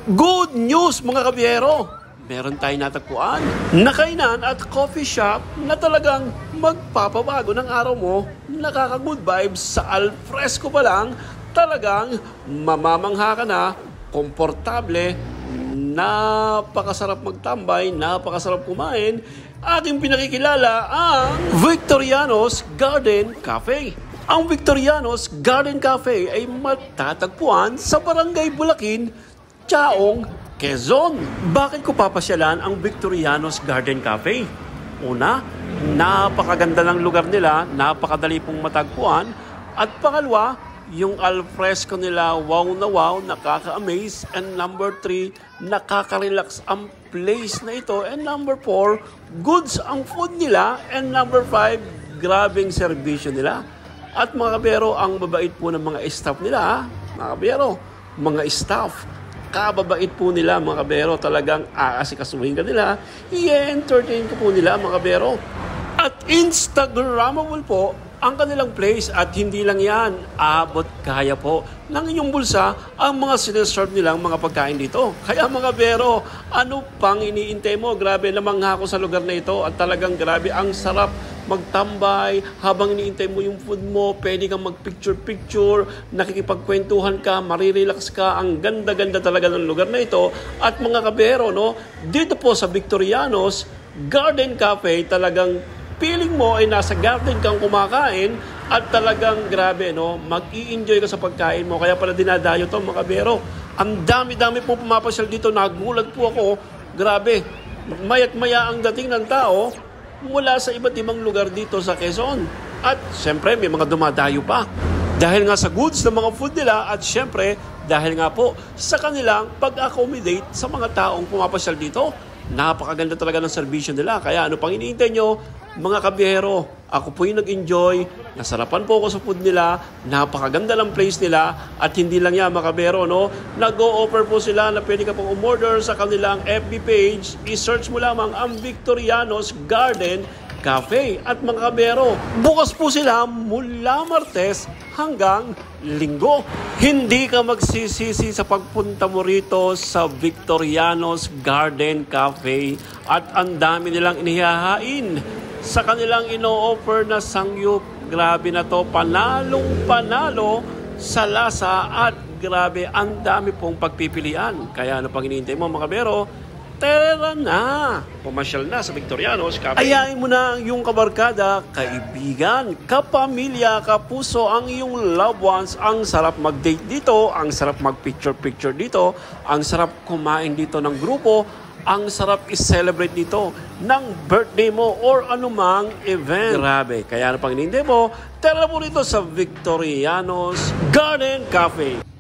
Good news mga kabiyero! Meron tayong natagpuan na kainan at coffee shop na talagang magpapabago ng araw mo. Nakaka-good vibes sa alfresco pa lang. Talagang mamamangha ka na, komportable, napakasarap magtambay, napakasarap kumain. Aking pinakikilala ang Victorianos Garden Cafe. Ang Victorianos Garden Cafe ay matatagpuan sa Barangay Bulakin, Chaong, Quezon. Bakit ko papasyalan ang Victorianos Garden Cafe? Una, napakaganda ng lugar nila, napakadali pong matagpuan. At pangalawa, yung alfresco nila, wow na wow, nakaka-amaze. And number 3, nakaka-relax ang place na ito. And number 4, goods ang food nila. And number 5, grabing serbisyo nila. At mga kabiyero, ang babait po ng mga staff nila, mga kabiyero, mga staff, kababait po nila mga kabiyero, talagang aasikasuhin ka nila, i-entertain ka po nila mga kabiyero. At Instagrammable po ang kanilang place at hindi lang yan, abot kaya po ng inyong bulsa ang mga sineserve nilang mga pagkain dito. Kaya mga kabiyero, ano pang iniintay mo? Grabe namangha ako sa lugar na ito at talagang grabe ang sarap magtambay, habang iniintay mo yung food mo, pwede kang mag-picture-picture, nakikipagkwentuhan ka, marirelax ka, ang ganda-ganda talaga ng lugar na ito. At mga kabiyero, no, dito po sa Victorianos Garden Cafe, talagang feeling mo ay nasa garden kang kumakain at talagang grabe, no, mag-i-enjoy ka sa pagkain mo. Kaya pala dinadayo to mga kabiyero. Ang dami-dami po pumapasyal dito, nagulat po ako, grabe, maya't maya ang dating ng tao mula sa iba't ibang lugar dito sa Quezon. At siyempre may mga dumadayo pa dahil nga sa goods ng mga food nila at siyempre dahil nga po sa kanilang pag-accommodate sa mga taong pumapasyal dito. Napakaganda talaga ng serbisyo nila. Kaya ano pang iniintay nyo mga kabiyero? Ako po yung nag-enjoy, nasarapan po ako sa food nila, napakaganda ng place nila. At hindi lang yan mga kabiyero, no? Nag-o-offer po sila na pwede ka pong umorder sa kanilang FB page. I-search mo lamang ang Victorianos Garden Cafe. At mga kabiyero, bukas po sila mula Martes hanggang Linggo. Hindi ka magsisisi sa pagpunta mo rito sa Victorianos Garden Cafe. At ang dami nilang inihahain sa kanilang ino-offer na sangyup. Grabe na to, panalong-panalo sa lasa at grabe, ang dami pong pagpipilian. Kaya ano pang hinihintay mo mga kabiyero? Tara na! Pumasyal na sa Victorianos Cafe. Ayain mo na ang iyong kabarkada, kaibigan, kapamilya, kapuso, ang iyong loved ones. Ang sarap mag-date dito, ang sarap mag-picture-picture dito, ang sarap kumain dito ng grupo, ang sarap i-celebrate dito ng birthday mo or anumang event. Grabe, kaya ano pang hinihintay mo? Tara mo rito sa Victorianos Garden Cafe.